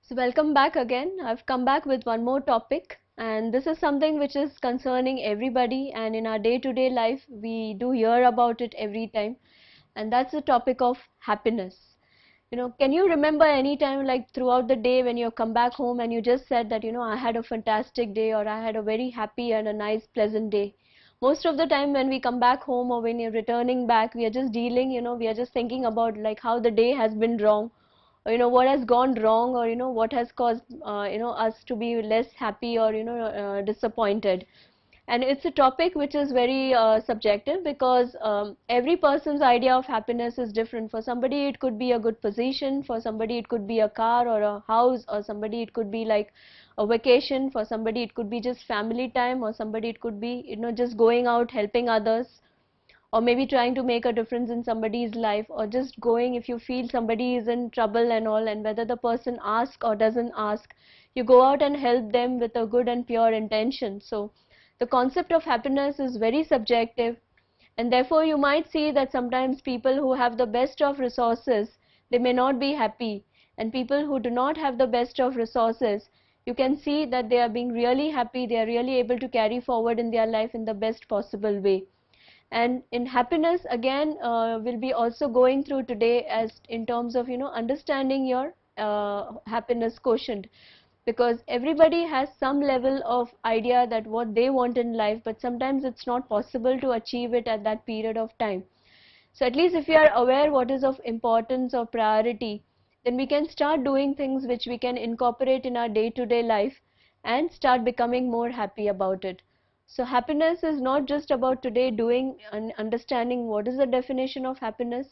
So welcome back again. I've come back with one more topic, and this is something which is concerning everybody, and in our day-to-day life we do hear about it every time, and that's the topic of happiness. Can you remember any time like throughout the day when you come back home and you just said that, I had a fantastic day, or I had a very happy and a nice pleasant day? Most of the time when we come back home or when you're returning back, we are just dealing, we are just thinking about like how the day has been wrong, or what has gone wrong, or what has caused us to be less happy, or disappointed. And it's a topic which is very subjective, because every person's idea of happiness is different. For somebody it could be a good position, for somebody it could be a car or a house, or somebody it could be like a vacation, for somebody it could be just family time, or somebody it could be just going out helping others, or maybe trying to make a difference in somebody's life, or just going if you feel somebody is in trouble and all, and whether the person asks or doesn't ask, you go out and help them with a good and pure intention. So the concept of happiness is very subjective, and therefore you might see that sometimes people who have the best of resources, they may not be happy, and people who do not have the best of resources, you can see that they are being really happy, they are really able to carry forward in their life in the best possible way. And in happiness again, we'll be also going through today as in terms of understanding your happiness quotient, because everybody has some level of idea that what they want in life, but sometimes it's not possible to achieve it at that period of time. So at least if we are aware what is of importance or priority, then we can start doing things which we can incorporate in our day-to-day life and start becoming more happy about it. So happiness is not just about today doing and understanding what is the definition of happiness,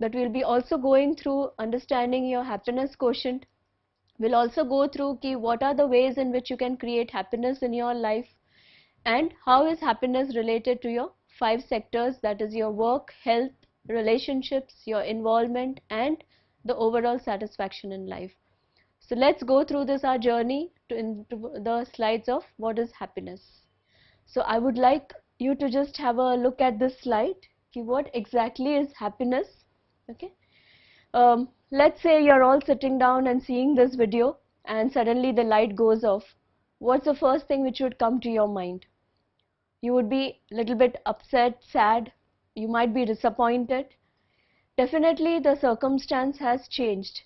but we'll be also going through understanding your happiness quotient. We'll also go through what are the ways in which you can create happiness in your life, and how is happiness related to your 5 sectors, that is your work, health, relationships, your involvement, and the overall satisfaction in life. So let's go through this our journey into the slides of what is happiness. So I would like you to just have a look at this slide. What exactly is happiness? Okay. Let's say you're all sitting down and seeing this video, and suddenly the light goes off. What's the first thing which would come to your mind? You would be a little bit upset, sad, you might be disappointed. Definitely the circumstance has changed,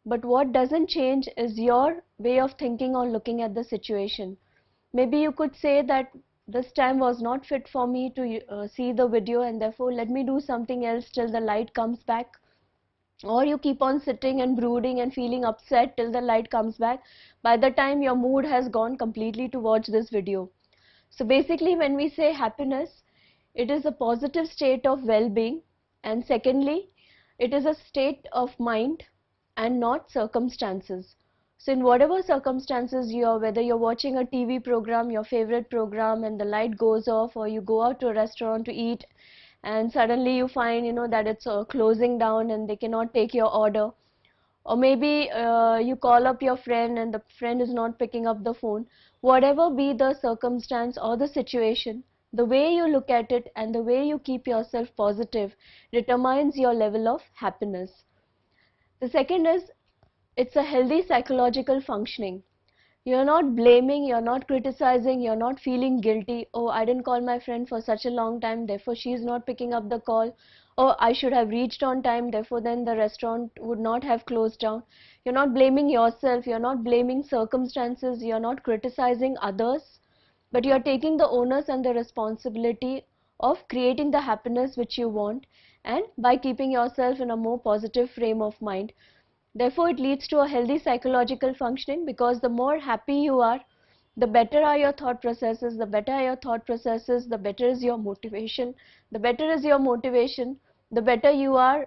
but what doesn't change is your way of thinking or looking at the situation. Maybe you could say that this time was not fit for me to see the video, and therefore let me do something else till the light comes back. Or you keep on sitting and brooding and feeling upset till the light comes back. By the time your mood has gone completely to watch this video. So basically when we say happiness, it is a positive state of well-being, and secondly, it is a state of mind and not circumstances. So in whatever circumstances you are, whether you're watching a TV program, your favorite program, and the light goes off, or you go out to a restaurant to eat and suddenly you find that it's closing down and they cannot take your order, or maybe you call up your friend and the friend is not picking up the phone. Whatever be the circumstance or the situation, the way you look at it and the way you keep yourself positive determines your level of happiness. The second is, it's a healthy psychological functioning. You're not blaming, you're not criticizing, you're not feeling guilty. Oh, I didn't call my friend for such a long time, therefore she is not picking up the call. Oh, I should have reached on time, therefore then the restaurant would not have closed down. You're not blaming yourself, you're not blaming circumstances, you're not criticizing others, but you're taking the onus and the responsibility of creating the happiness which you want, and by keeping yourself in a more positive frame of mind. Therefore, it leads to a healthy psychological functioning, because the more happy you are, the better are your thought processes, the better are your thought processes, the better is your motivation, the better is your motivation, the better you are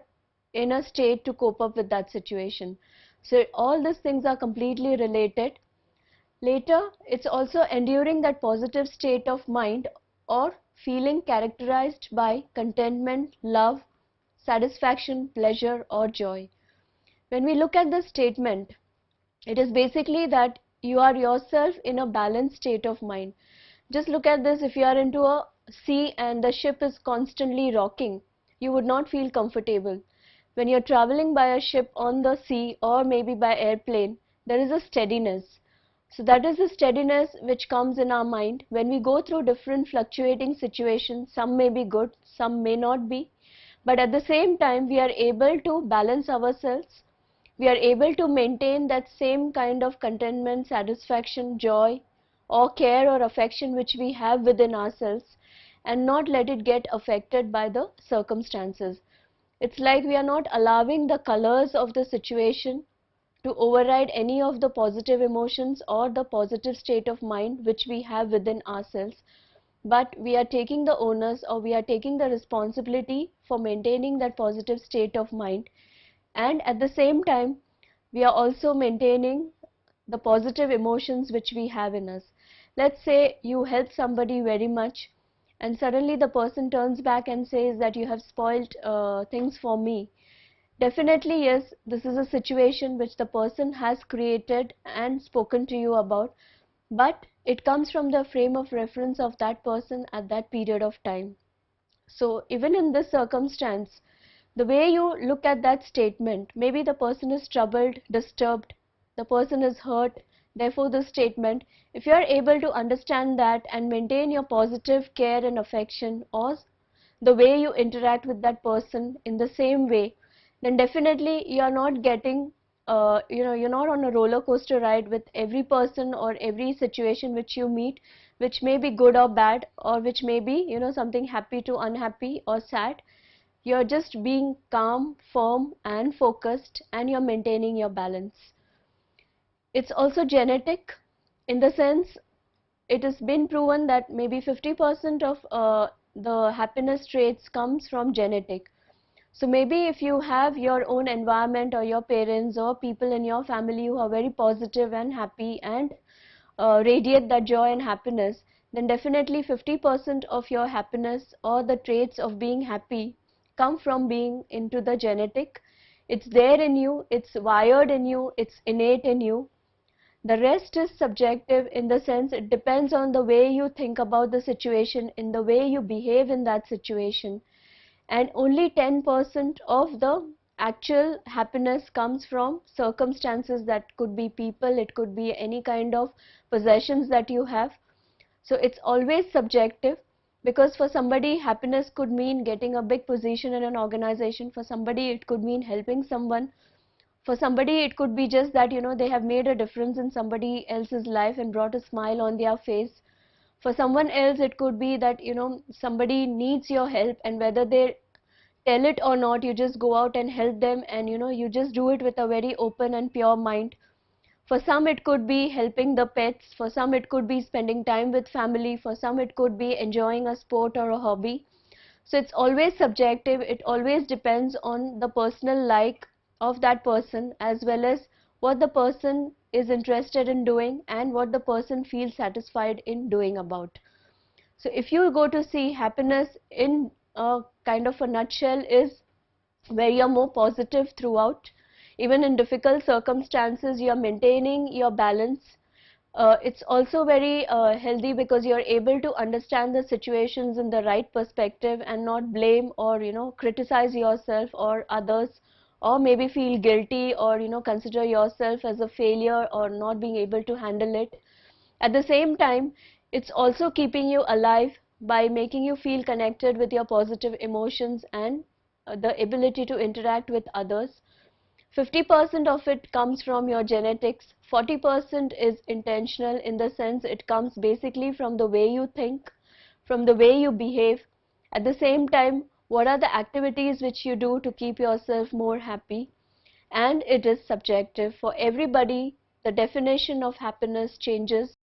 in a state to cope up with that situation. So all these things are completely related. Later, it's also enduring that positive state of mind or feeling characterized by contentment, love, satisfaction, pleasure, or joy. When we look at this statement, it is basically that you are yourself in a balanced state of mind. Just look at this, if you are into a sea and the ship is constantly rocking, you would not feel comfortable. When you're traveling by a ship on the sea or maybe by airplane, there is a steadiness. So that is the steadiness which comes in our mind when we go through different fluctuating situations. Some may be good, some may not be, but at the same time we are able to balance ourselves. We are able to maintain that same kind of contentment, satisfaction, joy, or care or affection which we have within ourselves, and not let it get affected by the circumstances. It's like we are not allowing the colors of the situation to override any of the positive emotions or the positive state of mind which we have within ourselves, but we are taking the onus, or we are taking the responsibility for maintaining that positive state of mind, and at the same time we are also maintaining the positive emotions which we have in us. Let's say you help somebody very much, and suddenly the person turns back and says that you have spoiled things for me. Definitely, yes, this is a situation which the person has created and spoken to you about, but it comes from the frame of reference of that person at that period of time. So even in this circumstance, the way you look at that statement, maybe the person is troubled, disturbed, the person is hurt, therefore this statement, if you are able to understand that and maintain your positive care and affection, or the way you interact with that person in the same way, then definitely you are not getting, you're not on a roller coaster ride with every person or every situation which you meet, which may be good or bad, or which may be, something happy to unhappy or sad. You're just being calm, firm, and focused, and you're maintaining your balance. It's also genetic, in the sense it has been proven that maybe 50% of the happiness traits comes from genetic. So maybe if you have your own environment, or your parents or people in your family who are very positive and happy and radiate that joy and happiness, then definitely 50% of your happiness or the traits of being happy come from being into the genetic. It's there in you, it's wired in you, it's innate in you. The rest is subjective, in the sense it depends on the way you think about the situation, in the way you behave in that situation. And only 10% of the actual happiness comes from circumstances. That could be people, it could be any kind of possessions that you have. So it's always subjective, because for somebody happiness could mean getting a big position in an organization, for somebody it could mean helping someone, for somebody it could be just that they have made a difference in somebody else's life and brought a smile on their face. For someone else it could be that somebody needs your help, and whether they tell it or not, you just go out and help them, and you just do it with a very open and pure mind. For some it could be helping the pets, for some it could be spending time with family, for some it could be enjoying a sport or a hobby. So it's always subjective, it always depends on the personal like of that person, as well as what the person is interested in doing and what the person feels satisfied in doing about. So if you go to see, happiness in a kind of a nutshell is where you're more positive throughout. Even in difficult circumstances, you're maintaining your balance. It's also very healthy, because you're able to understand the situations in the right perspective and not blame or criticize yourself or others, or maybe feel guilty, or consider yourself as a failure or not being able to handle it. At the same time, it's also keeping you alive by making you feel connected with your positive emotions and the ability to interact with others. 50% of it comes from your genetics, 40% is intentional, in the sense it comes basically from the way you think, from the way you behave. At the same time, what are the activities which you do to keep yourself more happy? And it is subjective. For everybody, the definition of happiness changes.